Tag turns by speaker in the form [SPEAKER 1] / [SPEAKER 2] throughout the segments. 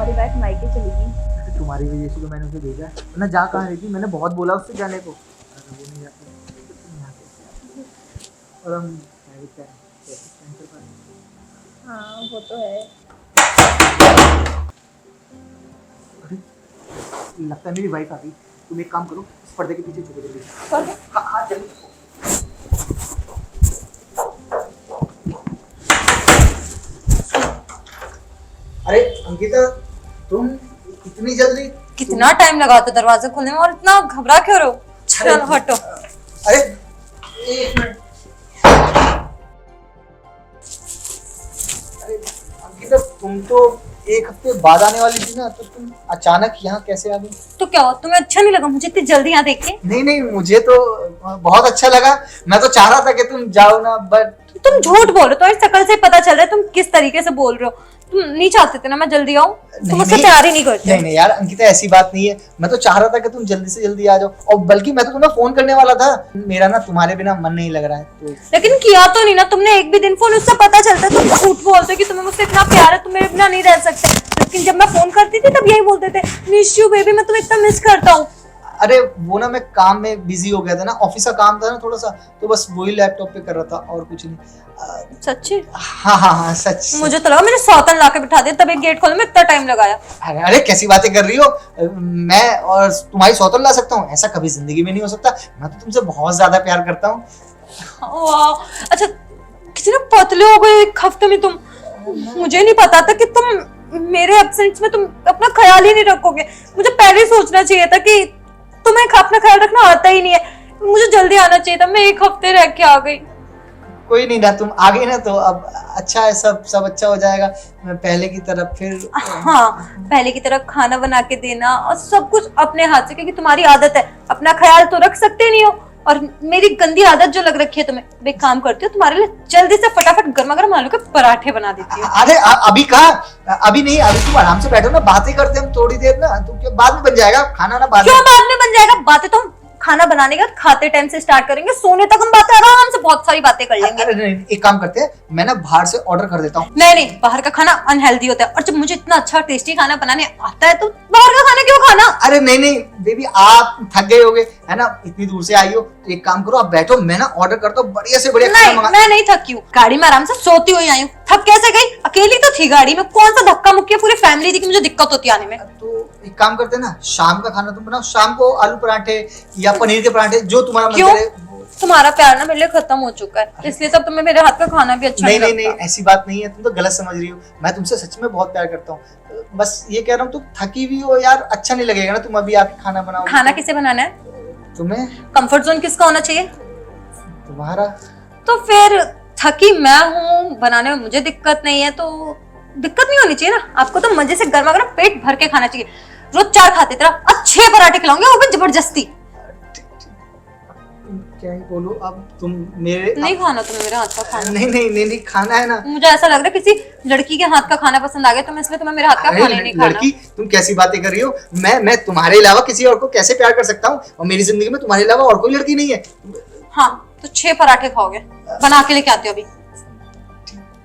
[SPEAKER 1] तुम्हारी वाइफ मायके चलेगी।
[SPEAKER 2] तुम्हारी वजह से तो मैंने उसे भेजा, वरना जा कहाँ रही थी। मैंने बहुत बोला उससे जाने को, वो नहीं जाती। तुम यहाँ कैसे आती हो? और हम कैंसर पर।
[SPEAKER 1] हाँ वो तो है।
[SPEAKER 2] अरे, लगता है मेरी वाइफ आ गई। तुम एक काम करो, इस पर्दे के पीछे छुपो जल्दी।
[SPEAKER 1] पर्दे?
[SPEAKER 2] हाँ जल्दी छुपो। अरे अंकिता, तुम इतनी जल्दी?
[SPEAKER 3] कितना टाइम लगा था दरवाजा खोलने में और इतना घबरा क्यों रहे हो? चलो हटो।
[SPEAKER 2] अरे एक मिनट। अरे अंकिता, तुम तो एक हफ्ते बाद आने वाली थी ना, तो तुम अचानक यहाँ कैसे आ गई?
[SPEAKER 3] तो क्या हुआ, तुम्हें अच्छा नहीं लगा मुझे इतनी जल्दी यहाँ देख के?
[SPEAKER 2] नहीं नहीं, मुझे तो बहुत अच्छा लगा। मैं तो चाह रहा था कि तुम जाओ ना, बट
[SPEAKER 3] तुम झूठ बोल रहे हो, तुम्हारी शक्ल से ही पता चल रहा है तुम किस तरीके से बोल रहे हो। तुम नहीं चाहते थे ना मैं जल्दी आऊं? तुम मुझसे प्यार ही नहीं करते।
[SPEAKER 2] नहीं नहीं यार अंकिता, ऐसी बात नहीं है। मैं तो चाह रहा था कि तुम जल्दी से जल्दी आ जाओ, और बल्कि मैं तो तुम्हें फोन करने वाला था। मेरा ना तुम्हारे बिना मन नहीं लग रहा है तो।
[SPEAKER 3] लेकिन किया तो नहीं ना तुमने एक भी दिन फोन, उससे पता चलता है तुम झूठ बोलते हो कि तुम्हें मुझसे इतना प्यार है, तुम मेरे बिना नहीं रह सकते। लेकिन जब मैं फोन करती थी तब यही बोलते थे, मिस यू बेबी, मैं तुम्हें इतना मिस करता हूँ।
[SPEAKER 2] अरे वो ना मैं काम में बिजी हो गया था ना, ऑफिस का काम था ना थोड़ा सा, तो बस वही लैपटॉप पे कर रहा था और कुछ नहीं।
[SPEAKER 3] सच्ची?
[SPEAKER 2] हाँ हाँ हाँ सच।
[SPEAKER 3] मुझे तो लगा मैंने सौतन लाके बिठा दिया, तब एक गेट खोलने में इतना टाइम लगाया।
[SPEAKER 2] अरे अरे कैसी बातें कर रही हो? मैं और तुम्हारी सौतन ला सकता हूँ? ऐसा कभी जिंदगी में नहीं हो सकता। मैं तो तुमसे बहुत ज्यादा प्यार करता हूँ।
[SPEAKER 3] वाह, अच्छा कितने पतले हो गए एक हफ्ते में तुम। मुझे नहीं पता था कि तुम मेरे एब्सेंस में तुम अपना ख्याल ही नहीं रखोगे। मुझे पहले ही सोचना चाहिए था कि तुम्हें अपना ख्याल रखना आता ही नहीं है। मुझे जल्दी आना चाहिए था, मैं एक हफ्ते रह के आ गई।
[SPEAKER 2] कोई नहीं ना, तुम आ गई ना तो अब अच्छा है, सब अच्छा हो जाएगा। मैं पहले की तरफ फिर।
[SPEAKER 3] हाँ, पहले की तरह खाना बना के देना और सब कुछ अपने हाथ से, क्योंकि तुम्हारी आदत है, अपना ख्याल तो रख सकते नहीं हो। और मेरी गंदी आदत जो लग रखी है तुम्हें, मैं एक काम करती हूँ तुम्हारे लिए जल्दी से फटाफट गर्मा गर्म आलू के पराठे बना देती हूँ।
[SPEAKER 2] अरे अभी कहाँ? अभी नहीं, अभी तुम आराम से बैठो ना, बातें करते हम थोड़ी देर ना, तो क्या बाद में बन जाएगा खाना ना? बाद
[SPEAKER 3] क्यों बाद में बन जाएगा? बातें तो हम खाना बनाने का खाते टाइम से स्टार्ट करेंगे, सोने तक हम बातें आराम से बहुत सारी बातें कर लेंगे।
[SPEAKER 2] अरे नहीं, एक काम करते हैं, मैं ना बाहर से ऑर्डर कर देता हूँ।
[SPEAKER 3] नहीं, बाहर का खाना अनहेल्दी होता है, और जब मुझे इतना अच्छा टेस्टी खाना बनाने आता है तो बाहर का खाना क्यों खाना?
[SPEAKER 2] अरे नहीं बेबी, आप थक गए होगे है ना, इतनी दूर से आई हो, तो एक काम करो आप बैठो, मैं ना ऑर्डर करता हूँ बढ़िया से बढ़िया खाना मंगा।
[SPEAKER 3] मैं नहीं थकी हूँ, गाड़ी में आराम से सोती हुई आई हूँ। थक कैसे गई? अकेली तो थी गाड़ी में, कौन सा धक्का मुक्की, पूरी फैमिली थी कि मुझे दिक्कत होती आने में।
[SPEAKER 2] तो एक काम करते हैं ना, शाम का खाना तुम बनाओ, शाम को आलू पराठे या पनीर के पराठे, जो तुम्हारा मन करे।
[SPEAKER 3] तुम्हारा प्यार ना मेरे लिए खत्म हो चुका है, इसलिए तब तुम्हें मेरे हाथ का खाना भी अच्छा
[SPEAKER 2] नहीं, ऐसी बात नहीं है, तुम तो गलत समझ रही हो। मैं तुमसे सच में बहुत प्यार करता हूँ, बस ये कह रहा हूँ तुम थकी हुई हो यार, अच्छा नहीं लगेगा ना तुम अभी आके खाना बनाओ।
[SPEAKER 3] खाना किसे बनाना है?
[SPEAKER 2] तुम्हें।
[SPEAKER 3] कंफर्ट जोन किसका होना चाहिए?
[SPEAKER 2] तुम्हारा।
[SPEAKER 3] तो फिर थकी मैं हूँ, बनाने में मुझे दिक्कत नहीं है, तो दिक्कत नहीं होनी चाहिए ना। आपको तो मजे से गर्मा गर्म पेट भर के खाना चाहिए। रोज 4 खाते तेरा अच्छे पराठे खिलाऊंगे, वो भी जबरदस्ती।
[SPEAKER 2] क्या ही बोलूं अब, तुम मेरे
[SPEAKER 3] नहीं खाना तुम्हें मेरे हाथ का खाना।
[SPEAKER 2] नहीं खाना है ना।
[SPEAKER 3] मुझे ऐसा लग रहा है किसी लड़की के हाथ का खाना पसंद आ गया, तो इसलिए तुम्हें मेरे हाथ का खाना ही नहीं खाना।
[SPEAKER 2] लड़की, तुम कैसी बातें कर रही हो? मैं तुम्हारे अलावा किसी और को कैसे प्यार कर सकता हूँ? और मेरी जिंदगी में तुम्हारे अलावा और कोई लड़की नहीं है।
[SPEAKER 3] हाँ तो 6 पराठे खाओगे, बना के लेके आती हो अभी।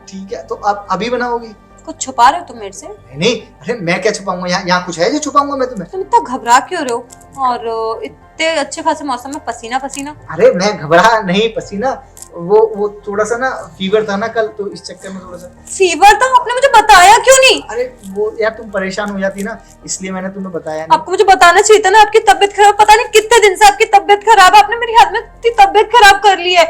[SPEAKER 2] ठीक है, तो आप अभी बनाओगी?
[SPEAKER 3] कुछ छुपा रहे हो तुम मेरे से?
[SPEAKER 2] नहीं, अरे मैं क्या छुपाऊंगा? यहाँ कुछ है जो छुपाऊंगा मैं तुम्हें?
[SPEAKER 3] तुम इतना घबरा क्यों रहे हो? और इतने अच्छे खासे मौसम में पसीना पसीना।
[SPEAKER 2] अरे मैं घबरा नहीं, पसीना वो थोड़ा सा ना फीवर था ना कल, तो इस चक्कर में थोड़ा सा।
[SPEAKER 3] फीवर था? आपने मुझे बताया क्यों नहीं?
[SPEAKER 2] अरे वो यार तुम परेशान हो जाती ना, इसलिए मैंने तुम्हें बताया नहीं।
[SPEAKER 3] आपको मुझे बताना चाहिए था ना, आपकी तबीयत खराब, पता नहीं कितने दिन से आपकी तबीयत खराब है, आपने मेरी हाथ में इतनी तबीयत खराब कर ली है।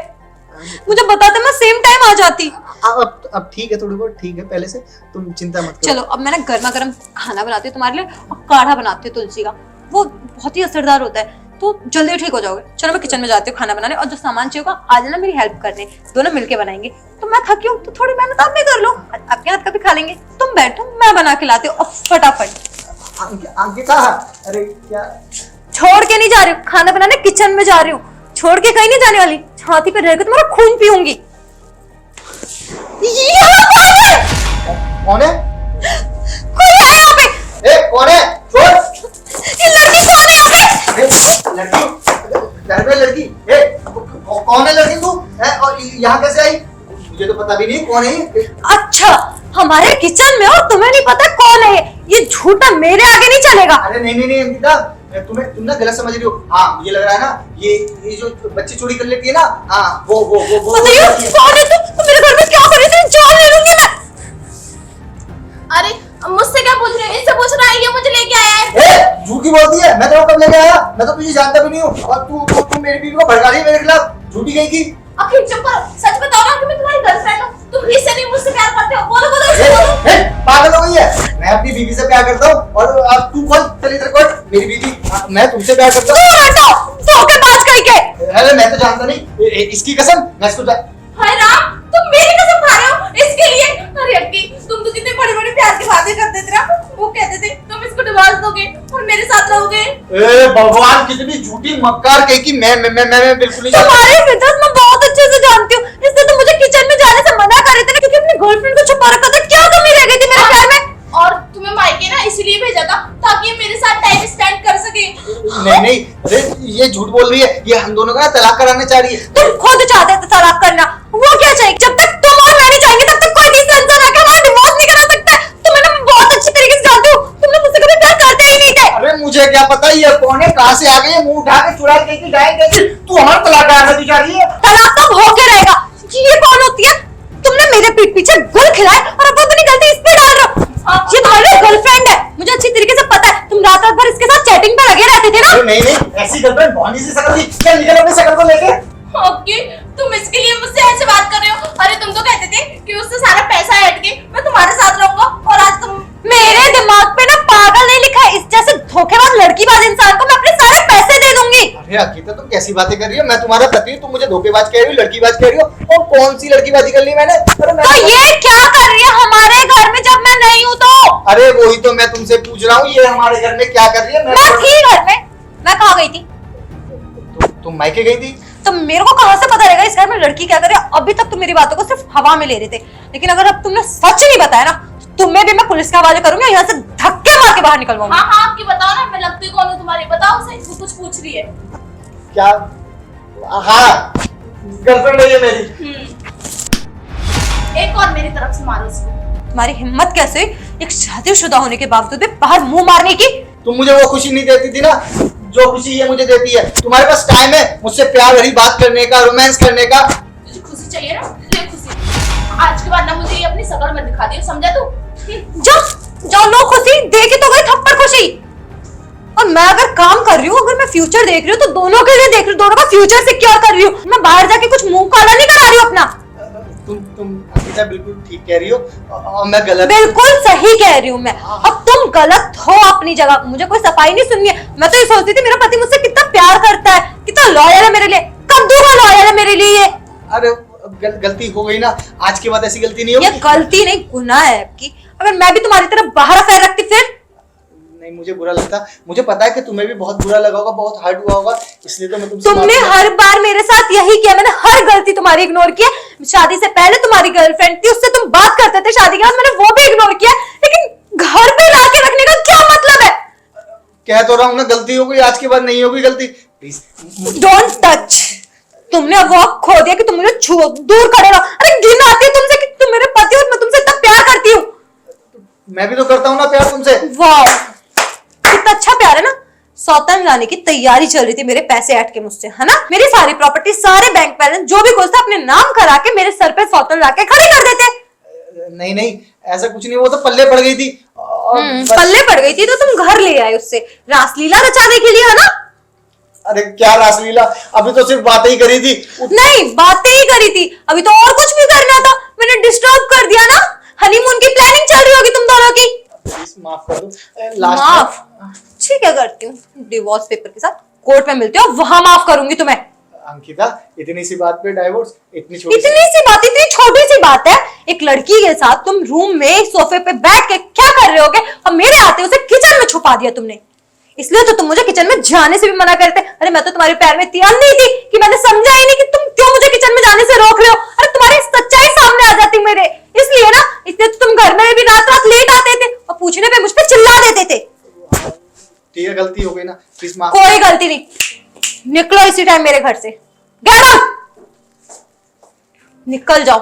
[SPEAKER 3] मुझे बताते मैं सेम टाइम आ जाती।
[SPEAKER 2] अब ठीक है, थोड़ी बहुत ठीक है पहले से, तुम चिंता मत करो।
[SPEAKER 3] चलो अब मैं ना गर्मा गर्म खाना बनाती हूँ तुम्हारे लिए, और काढ़ा बनाती हूँ तुलसी का, वो बहुत ही असरदार होता है, तो जल्दी ठीक हो जाओगे। चलो मैं किचन में जाती हूँ खाना बनाने, और जो सामान चाहिए होगा आ जाना मेरी हेल्प करने, दोनों मिलके बनाएंगे। तो मैं थकी हूँ तो थोड़ी मेहनत आप भी कर लो, आपके हाथ का भी खा लेंगे। तुम बैठो, मैं बना के लाती हूँ, और फटाफट।
[SPEAKER 2] अंकिता, अरे क्या?
[SPEAKER 3] छोड़ के नहीं जा रही हूँ खाना बनाने, किचन में जा रही हूँ, छोड़ के कहीं नहीं जाने वाली। छाती पे रहकर तुम्हारा खून पीऊंगी।
[SPEAKER 2] कौन है?
[SPEAKER 3] कोई है यहाँ पे?
[SPEAKER 2] कौन है? छोड़।
[SPEAKER 3] ये लड़की कौन है यहाँ पे?
[SPEAKER 2] लड़की? घर में लड़की? कौन है लड़की तू? और यहाँ कैसे आई? मुझे तो पता भी नहीं कौन है ये।
[SPEAKER 3] अच्छा, हमारे किचन में और तुम्हें नहीं पता कौन है? ये झूठा मेरे आगे नहीं चलेगा।
[SPEAKER 2] अरे नहीं नहीं नहीं अंकिता, तुम ना गलत समझ रही हो। हाँ मुझे लग रहा है ना ये जो बच्ची चोरी कर लेती है ना, हाँ वो
[SPEAKER 3] बताइए कौन है तुम मेरे घर में क्या कर रही थी? जान ले लूंगी मैं।
[SPEAKER 1] अरे मुझसे क्या पूछ रहे हो? इनसे पूछ रहा है, ये मुझे लेके आया है।
[SPEAKER 2] झूठ की बोलती है, मैं तो कब लेके आया? मैं तो तुझे जानता भी नहीं हूँ, और तू मेरी बीवी को भड़का रही है मेरे खिलाफ, झूठी गई की।
[SPEAKER 1] आखिर चुप करो, सच बताओ ना कि मैं तुम्हारी गर्लफ्रेंड हूँ। तुम इससे नहीं मुझसे प्यार करते हो? बोलो बोलो इससे बोलो।
[SPEAKER 2] पागल हो गई है? मैं अपनी बीवी से प्यार करता हूँ, और अब तू कौन? चल इधर कोई, मेरी बीवी, मैं तुमसे प्यार करता हूँ।
[SPEAKER 3] तू हटो, धोखेबाज कहीं के।
[SPEAKER 2] अरे मैं तो जानता नहीं, इसकी कसम, मैं इसको
[SPEAKER 1] हाय राम, तुम मेरी कसम खा रहे हो इसके लिए? अरे अक्की, तुम तो कितने बड़े बड़े प्यार की बातें करते थे ना। वो कहते थे तुम इसको डिवोर्स दोगे और मेरे साथ रहोगे।
[SPEAKER 2] ए भगवान, कितनी झूठी मक्कार कही कि मैं बिल्कुल नहीं।
[SPEAKER 3] तुम्हारी फितरत मैं बहुत अच्छे से जानती हूँ, इसलिए तुम मुझे किचन में जाने से मना कर रहे थे ना, क्योंकि अपनी गर्लफ्रेंड को छुपा रखा था। क्या कमी रह गई थी मेरे प्यार में?
[SPEAKER 1] और तुम्हें मायके ना इसलिए भेजा था ताकि ये मेरे साथ टाइम स्पेंड कर सके।
[SPEAKER 2] नहीं, अरे ये झूठ बोल रही है, ये हम दोनों का तलाक कराने चाह रही है।
[SPEAKER 3] तुम खुद चाहते थे तलाक करना, वो क्या चाहिए? जब तक तुम और मैं नहीं चाहेंगे तब तक कोई तीसरा इंसान आके हमारा डिवोर्स नहीं करा सकता। तुम्हें ना मैं बहुत अच्छी तरीके से जानती हूँ, तुम लोग मुझसे कभी प्यार करते ही नहीं थे।
[SPEAKER 2] अरे मुझे क्या पता ये कौन है, कहाँ से आ गई, मुंह उठा के चुरा के जाए कैसे? तू हमारा तलाक कराने चाह रही है?
[SPEAKER 3] तलाक तब होके रहेगा। ये कौन होती है? तुमने मेरे पीठ पीछे गुल खिलाए और अब अपनी गलती इस पे डाल रहे हो। ये तुम्हारी गर्लफ्रेंड है, मुझे अच्छी तरीके से पता है। तुम रात भर इसके साथ चैटिंग पे लगे रहते थे ना।
[SPEAKER 2] नहीं, ऐसी गर्लफ्रेंड भौनी सी शकल थी, क्या निकल अपनी शकल को लेके।
[SPEAKER 1] ओके, तुम इसके लिए मुझसे ऐसे बात कर रहे हो? अरे तुम तो कहते थे कि उससे सारा पैसा हट के मैं तुम्हारे साथ रहूंगा, और आज तुम।
[SPEAKER 3] मेरे दिमाग पे ना पागल नहीं लिखा है, इस जैसे धोखेबाज लड़कीबाज इंसान को मैं अपने सारे पैसे दे दूंगी।
[SPEAKER 2] अरे अंकिता, तुम कैसी बातें कर रही हो? मैं तुम्हारा पति हूँ, तुम मुझे धोखेबाज कह रही हो, लड़कीबाज कह रही हो, और कौन सी लड़कीबाजी कर ली मैंने?
[SPEAKER 3] तो ये क्या कर रही है हमारे घर में जब मैं नहीं हूँ तो?
[SPEAKER 2] अरे वही तो मैं तुमसे पूछ रहा हूँ, ये हमारे घर में क्या कर रही है?
[SPEAKER 3] मैं थी घर में। मैं कहाँ गई थी?
[SPEAKER 2] तुम मायके गई थी?
[SPEAKER 3] तो मेरे को कहाँ से पता रहेगा इस घर में लड़की क्या कर रही है? अभी तक तुम मेरी बातों को सिर्फ हवा में ले रहे थे, लेकिन अगर अब तुमने सच नहीं बताया ना, तुम्हें भी मैं पुलिस के हवाले करूंगी, यहाँ से धक्के मार के बाहर निकलवाऊंगी।
[SPEAKER 1] हाँ आपकी बताओ ना, मैं लगती कौन हूँ तुम्हारी? बताओ सही, वो कुछ पूछ रही है।
[SPEAKER 2] क्या? हाँ, गर्लफ्रेंड है ये मेरी।
[SPEAKER 1] एक और मेरी तरफ से मारो इसको।
[SPEAKER 3] तुम्हारी हिम्मत कैसे हुई एक शादीशुदा होने के बावजूद भी बाहर मुंह मारने की?
[SPEAKER 2] तुम मुझे वो खुशी नहीं देती थी ना जो खुशी ये मुझे देती है। तुम्हारे पास टाइम है मुझसे प्यार भरी बात करने का, रोमांस करने का।
[SPEAKER 1] तुझे खुशी चाहिए ना, ले खुशी। आज के बाद ना मुझे ये अपनी शकल में दिखा दियो, समझा तू?
[SPEAKER 3] जो लो खुशी देखे तो गई थप्पड़ खुशी। और मैं अगर काम कर रही हूँ, अगर मैं फ्यूचर देख रही हूँ, तो दोनों के लिए देख रही हूँ, दोनों का फ्यूचर सिक्योर कर रही हूँ। मैं बाहर जाके कुछ मुंह काला नहीं करा रही हूँ अपना।
[SPEAKER 2] तुम अंकिता बिल्कुल ठीक कह रही हो, और मैं गलत?
[SPEAKER 3] बिल्कुल सही कह रही हूँ मैं। अब तुम गलत हो अपनी जगह, मुझे कोई सफाई नहीं सुननी है। मैं तो ये सोचती थी मेरा पति मुझसे कितना प्यार करता है, कितना लॉयल है मेरे लिए, कद्दू का लॉयल है मेरे लिए।
[SPEAKER 2] अरे गलती हो गई ना, आज के बाद ऐसी गलती नहीं होगी।
[SPEAKER 3] ये गलती नहीं, गुनाह है आपकी। अगर मैं भी तुम्हारी तरफ बाहर अफेयर रखती फिर?
[SPEAKER 2] नहीं, मुझे बुरा लगता, मुझे पता है कि तुम्हें भी बहुत बुरा लगा होगा, बहुत हर्ट हुआ होगा, इसलिए तो मैं
[SPEAKER 3] तुमने हर बार मेरे साथ यही किया, मैंने हर गलती तुम्हारी इग्नोर किया। शादी से पहले तुम्हारी गर्लफ्रेंड थी, उससे तुम बात करते थे, शादी के बाद मैंने वो भी इग्नोर किया, लेकिन घर पे लाके रखने का क्या मतलब है?
[SPEAKER 2] कह तो रहा हूँ ना, गलती हो गई, आज के बाद नहीं होगी गलती। Please
[SPEAKER 3] don't touch. तुमने अब वो खो दिया कि तुम मुझे छुओ, दूर खड़े रहो। अरे घिन आती है तुमसे कि तुम मेरे पति हो और मैं तुमसे इतना प्यार करती हूँ।
[SPEAKER 2] मैं भी तो करता हूँ ना प्यार तुमसे।
[SPEAKER 3] वाह, कितना अच्छा प्यार है ना। सौतन लाने की तैयारी चल रही थी, मेरे पैसे ऐड के मुझसे, है ना? मेरी सारी प्रॉपर्टी, सारे बैंक बैलेंस, जो भी कुछ था अपने नाम करा के मेरे सर पे सौतन लाके खड़े कर देते।
[SPEAKER 2] नहीं, ऐसा कुछ नहीं, वो तो पल्ले पड़ गई थी।
[SPEAKER 3] पल्ले पड़ गई थी तो तुम घर ले आए उससे, रासलीला रचाने के लिए, है ना?
[SPEAKER 2] अरे क्या रासलीला, अभी तो सिर्फ बातें ही करी थी।
[SPEAKER 3] नहीं, बातें ही करी थी, अभी तो और कुछ भी करना था। मैंने डिस्टर्ब कर दिया ना। हनीमून की प्लानिंग चल रही होगी तुम दोनों की।
[SPEAKER 2] प्लीज माफ कर दो।
[SPEAKER 3] माफ? ठीक है, करती हूँ। डिवोर्स पेपर के साथ कोर्ट में मिलते हो, वहां माफ करूंगी तुम्हें।
[SPEAKER 2] अंकिता, इतनी सी बात पे डाइवोर्स? इतनी छोटी
[SPEAKER 3] सी बात है। एक लड़की के साथ तुम रूम में सोफे पे बैठ के क्या कर रहे होगे, और मेरे आते उसे किचन में छुपा दिया तुमने। इसलिए तो तुम मुझे किचन में जाने से भी मना करते। अरे मैं तो तुम्हारे प्यार में इतनी अंधी थी कि मैंने समझा ही नहीं कि तुम क्यों मुझे किचन में जाने से रोक रहे हो। अरे तुम्हारी सच्चाई सामने आ जाती मेरे, इसलिए ना, इसलिए तो तुम घर में भी रात रात लेट आते थे और पूछने पे मुझ पे चिल्ला देते थे।
[SPEAKER 2] ठीक है, गलती हो गई ना, प्लीज माफ।
[SPEAKER 3] कोई गलती नहीं, निकलो इसी टाइम मेरे घर से। गेट आउट, निकल जाओ,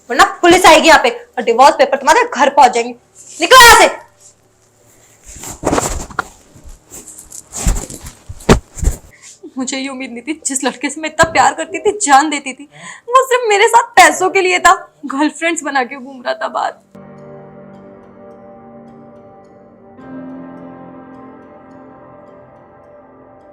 [SPEAKER 3] वरना पुलिस आएगी यहाँ पे और डिवोर्स पेपर तुम्हारे घर पहुंच जाएंगे। निकलो यहाँ से। मुझे ये उम्मीद नहीं थी, जिस लड़के से मैं इतना प्यार करती थी, जान देती थी, वो सिर्फ मेरे साथ पैसों के लिए था, गर्लफ्रेंड्स बना के घूम रहा था बाहर।